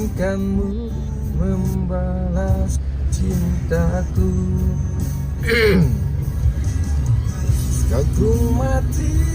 Kamu membalas cintaku. Aku mati.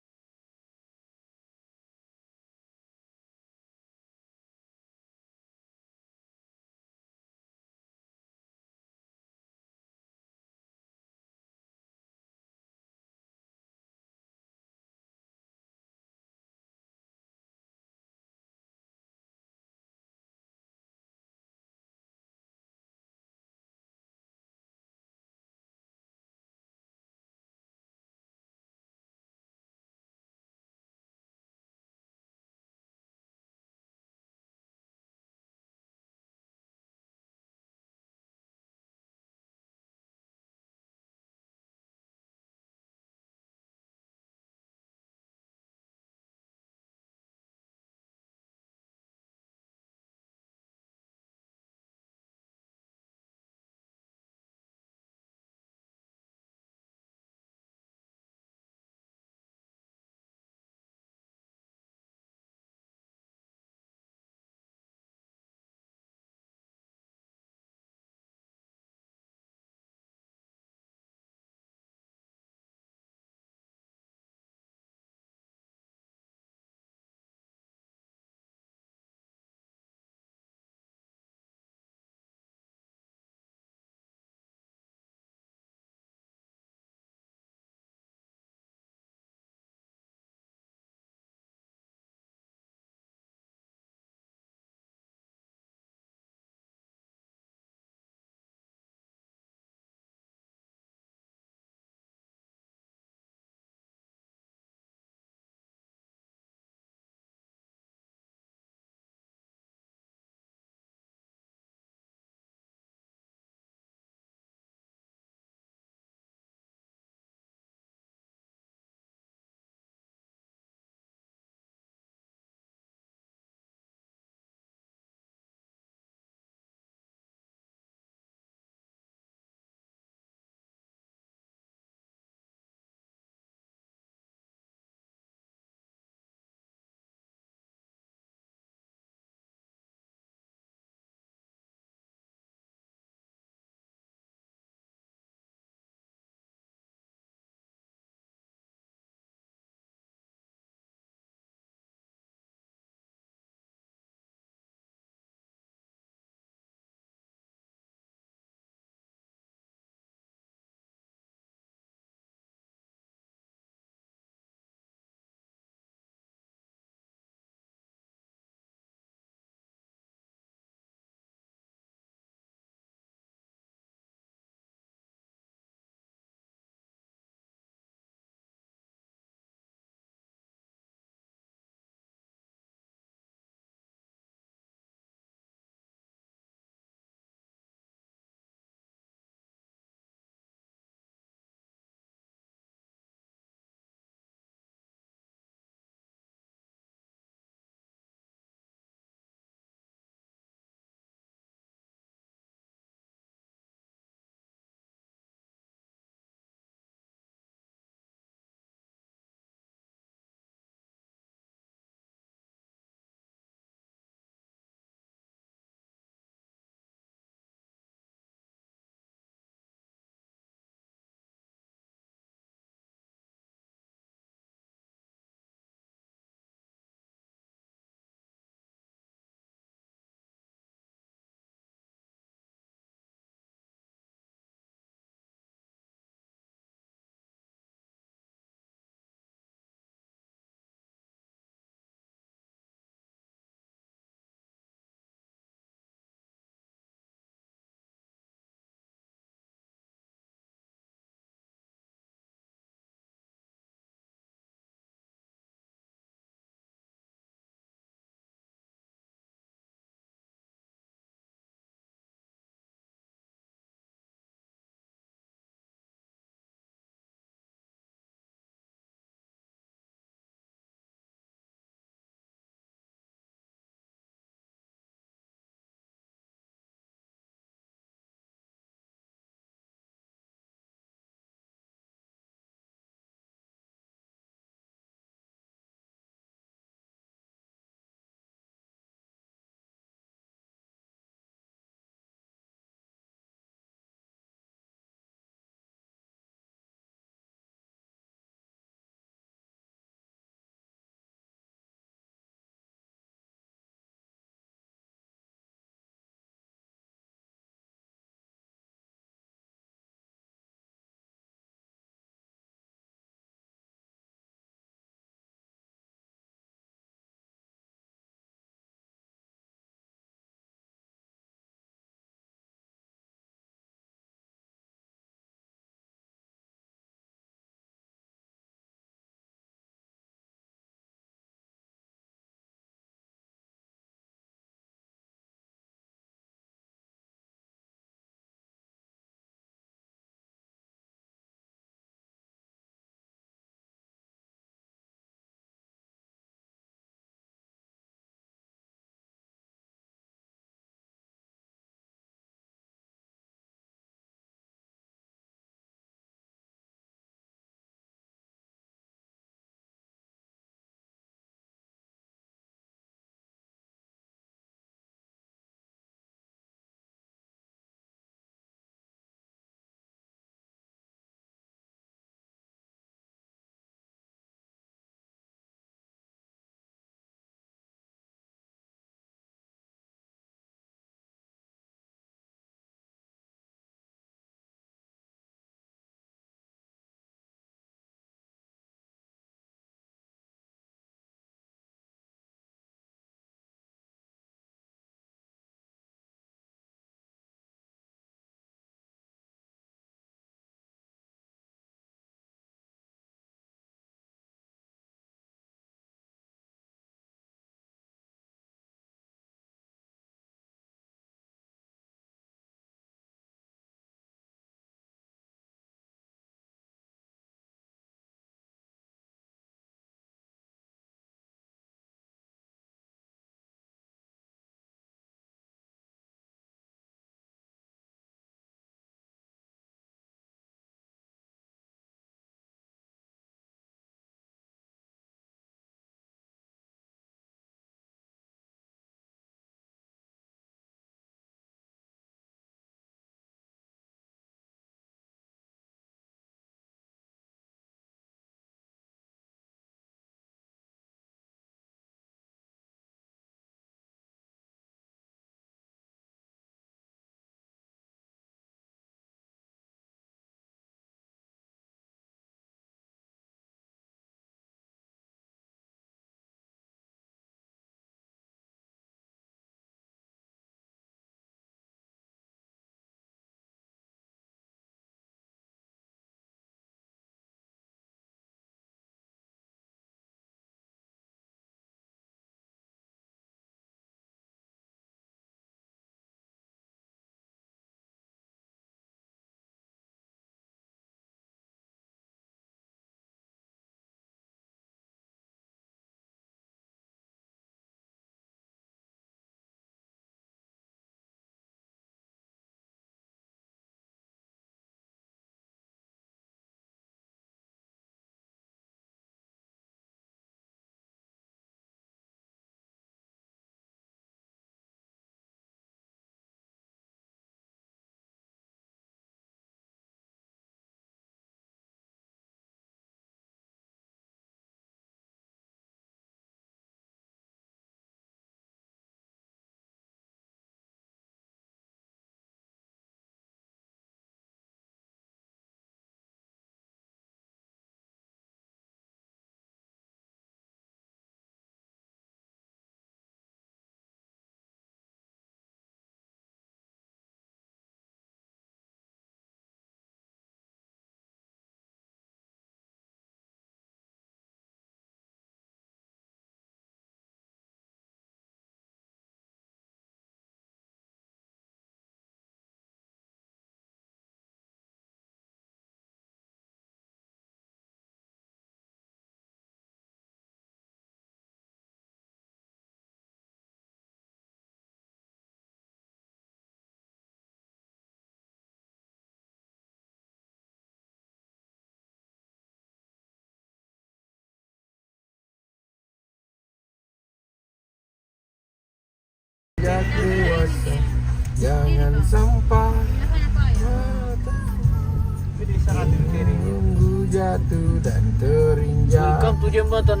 jatuh dan terinjak. Sulkam tuh jembatan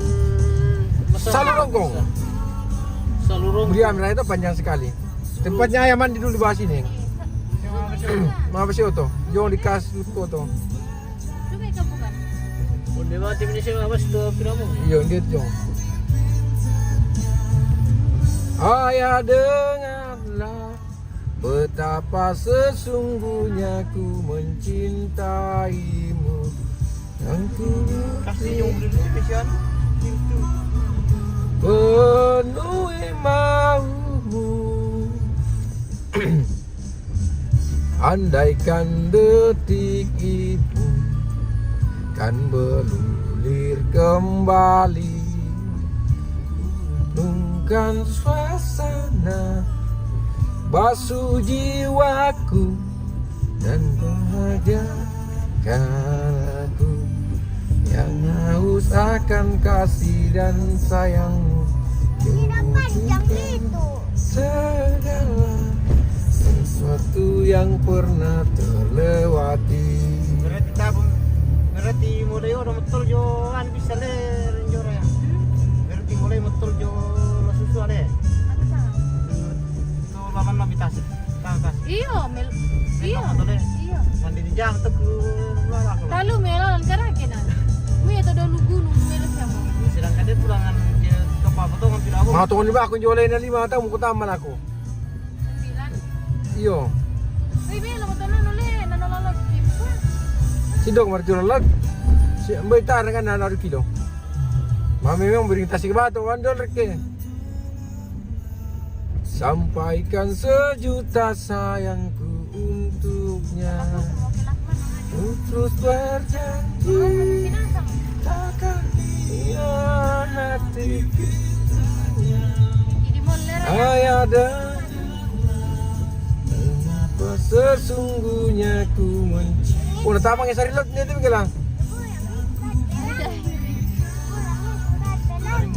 Salurongkong. Salurongkong. Budi Amran itu panjang sekali. Tempatnya ayam mandi dulu di bawah sini. Mga pasyo to. Yung di kas ko to. Sumay ka bukan? Udah mati ini siya mas do piramo. Yung dito yung. Ayah dengarlah betapa sesungguhnya ku mencintaimu. Yang ku Kasih yung spesial. penuhi maumu. Andaikan detik itu kan belulir kembali, renungkan suasana, basuh jiwaku dan bahagiakan aku yang haus akan kasih dan sayangmu. Tidak panjang itu. Segala sesuatu yang pernah terlewati. Berarti mulai orang betul jo an bisa le renjora ya. Berarti mulai betul jo la susu ale. Apa sah? To lawan nabitas. Tangkas. Iyo, iyo. Betul. Iyo. Mandi di jam tu lala ko. Talu melan karakenan. Mu itu dulu gunung melo sama. Sedangkan dia tulangan dia apa betul ngambil aku. Mga tungon ba ako jualay na 5 taon mo taman ako. 9. Iyo. Uy, melo mo tanan uli, nanololog tipo. Si Dok marjulag. Si Mbay Tar kan na kilo. Mami memang bering tasik batu $1 ke. Sampaikan sejuta sayangku untuknya. Terus berjanji Pinasang. takkan hianati kitanya. Jadi moler. Ayah dan apa sesungguhnya ku mencintai. Oh, natapang yang sarilot niya din lang.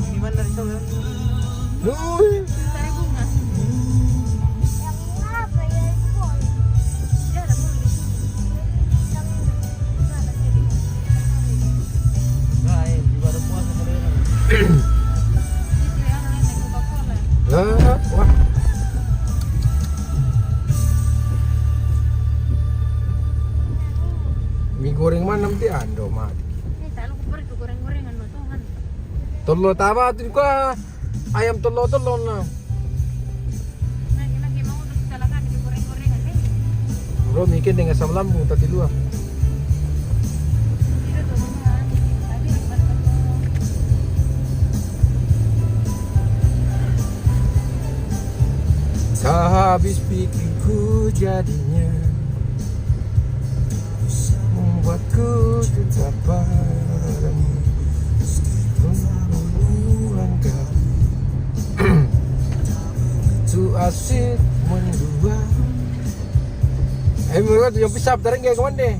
Di mana itu? Nuy. Tarik bunga. Yang apa ya itu? Tidak ada bunga. Ay, di baru puasa mulai. Itu yang lain Coca-Cola. Wah. Mie goreng mana nanti ando mah. Ini tak lupa beri goreng-gorengan mah Tuhan. Tolo tama tin ko ayam tolo na. Lagi mau terus salakan di goreng-gorengan deh. Bro, mikir dengan asam lambung tadi lu. Itu tuh Tuhan. Tadi lepas Tak habis pikirku jadinya, membuatku tetap padamu. Berulang kali tu asik mendua. Mereka tuh yang pisah taring kayak kemana deh?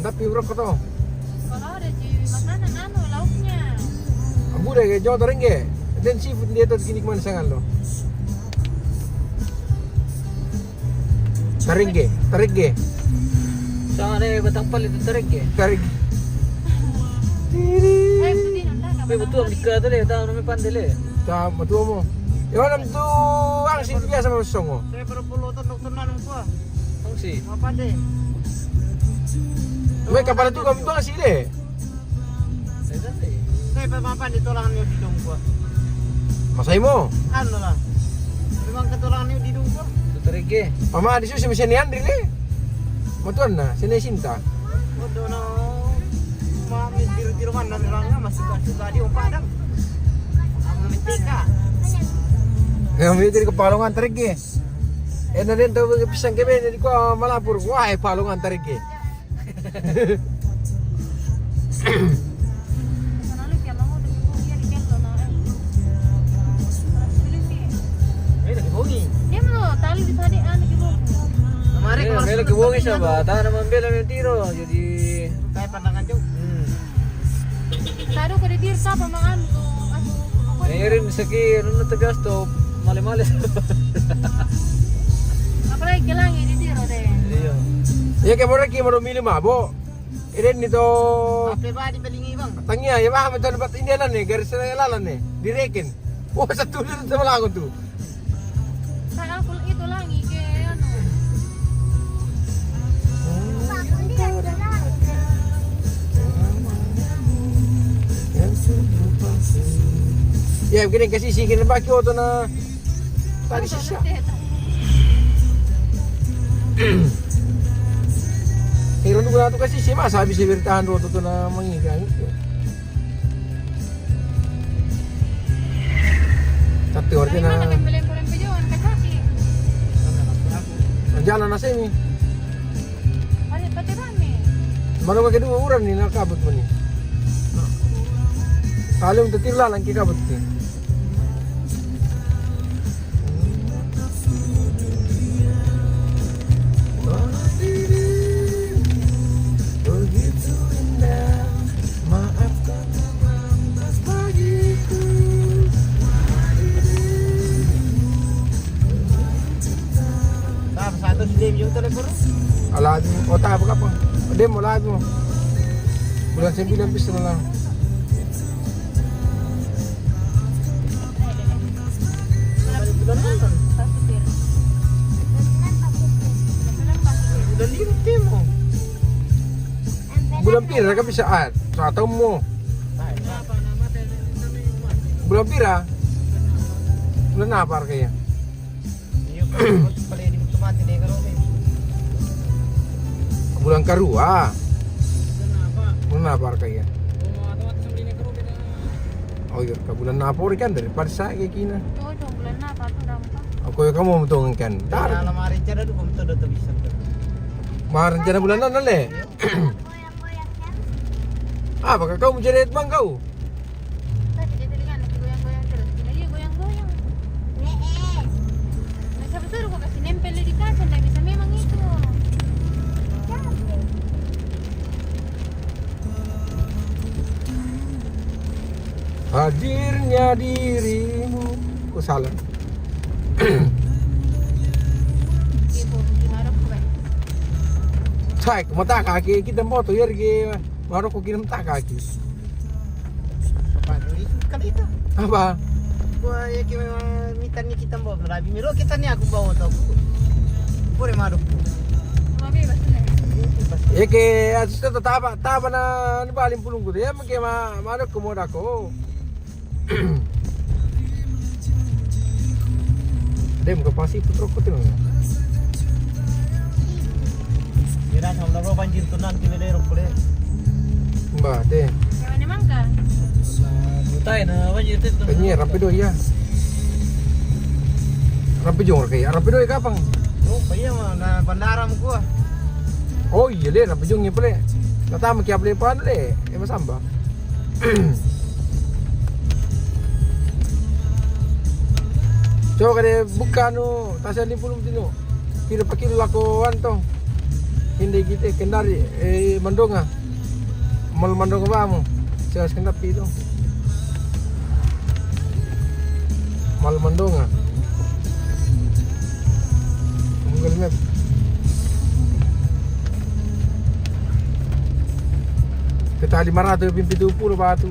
Tapi berapa tuh? kalau ada di makanan anu lauknya. Abu deh kayak jauh taring kayak. Dan seafood dia tuh gini kemana sangat lo? Taring kayak. Sangat deh batang pal itu tarik ya. Taring. Itu din ang Tapi betul nikah tu le, tahu nama pandai le. Tak, betul mo. Yang mana tu ang sih biasa sama songo. Saya berpuluh tahun dokter nanam gua. Fungsi. Apa deh? May kapala tu kamu tu ang sile. Saya pemapan di tulangan di hidung gua. Masay mo. Ano lah. Memang ketulangan di hidung gua. Itu tarik ya. Pama di susi mesin yan rile. Matuan na, sini cinta. Waduh no. Mami di rumah nanti masih suka di padang. Ang mitika. Ngayon may diri ko palongan tarig eh. Eh na rin tayo pisang kebe, hindi ko malapur. Wah, palongan tarig eh. Eh lagi bongi. Dia mau tali di tadi lagi bongi. Kemarin Iya, may lagi buwang isa ba? Tahan naman bilang yung tiro. Jadi, kayak pandangan jauh. Tado ko di tirta pamangan ko. mayroon sa ano na tagas to, mali-mali. Apalagi kelangi di tiro deh. Iya. Ya kayak mereka marumili mabo. Iren nito Apa ba di balingi bang? tangnya ya paham itu dapat Indianan nih garis lalan nih direken. Wah satu dulu sama lagu tuh. Saya aku itu lagi ke ano. Ya begini kasih sih kena baki auto na tadi sisa. Kira tu tu kasih sih masa habis bertahan auto tu na mengigang itu. Satu orang Dari mana na lempel-lempel jawan ke kaki? jalan nasi ni. Pati rame. Mana ka kedua orang ni nakabut mo ni. Kalau untuk tirla lang kikabut ni. Begitu indah, maafkan terlambat bagiku. Satu slim yung telepon. Alat mo, otak apa kapang? Ade mo lahat mo. Bulan 9 piso na lang. Bulan naman. Pasupir. Bulan limti mo. Bulan pira ka bisa at. Sa taon mo. Bulan pira? Bulan na para kaya. Yung pala di otomatis na karon eh. Bulan karua. Bulan na para kaya. Oh iya, ka bulan na po kan daripada sa kay kina. Oo, dong, bulan na, pato dampa. Ako yung kamu mutungan kan. Dar Dar. alamarin cara do kung todo to bisa. Maharan dyan na bulan na nale. Ah, baka kau mau jadi bang kau. Tadi dia tadi kan goyang-goyang terus. Lagi goyang-goyang. Nah, sabi tuh kok kasih nempel di kaca, nggak bisa memang itu. Hadirnya dirimu. Kok salah? Ibu, gimana ko ba? Cai, mata kaki kita moto ya ge. Baru kok kirim tak kaki. Paano kan itu? Apa? Gua ya kaya mitan ni kita bawa merabi miro kita ni aku bawa tau. Pure maruk. Mabibas na. Ya ke asisten taba na baling pulung ko. Ya mage ma ko mo dako. Dem ko pasi putro ko tino. Mira sa mga banjir tunan kinilero ko le. Mbak, deh. Yang mana mangka? Butay na banjir dito. Kanya rapido ya. Rapido kaya. Rapido kapang. Oh, kaya mo na bandara mo ko. Oh iya le, rapido ngi pale. Natama kaya pale pa le. Masamba. Coba kada buka no tasa 50 tino. Kira pakil lako anto. Hindi kita kendari mandonga. Mal mandonga ba mo? Siya kendap itu. Mal mandonga. Google Map. Kita 500 70 batu.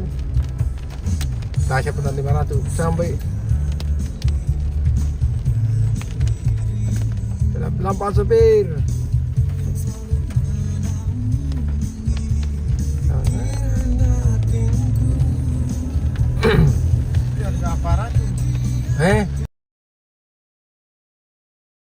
Tasya pun 500 sampai lampas supir. Harga aparat. Eh,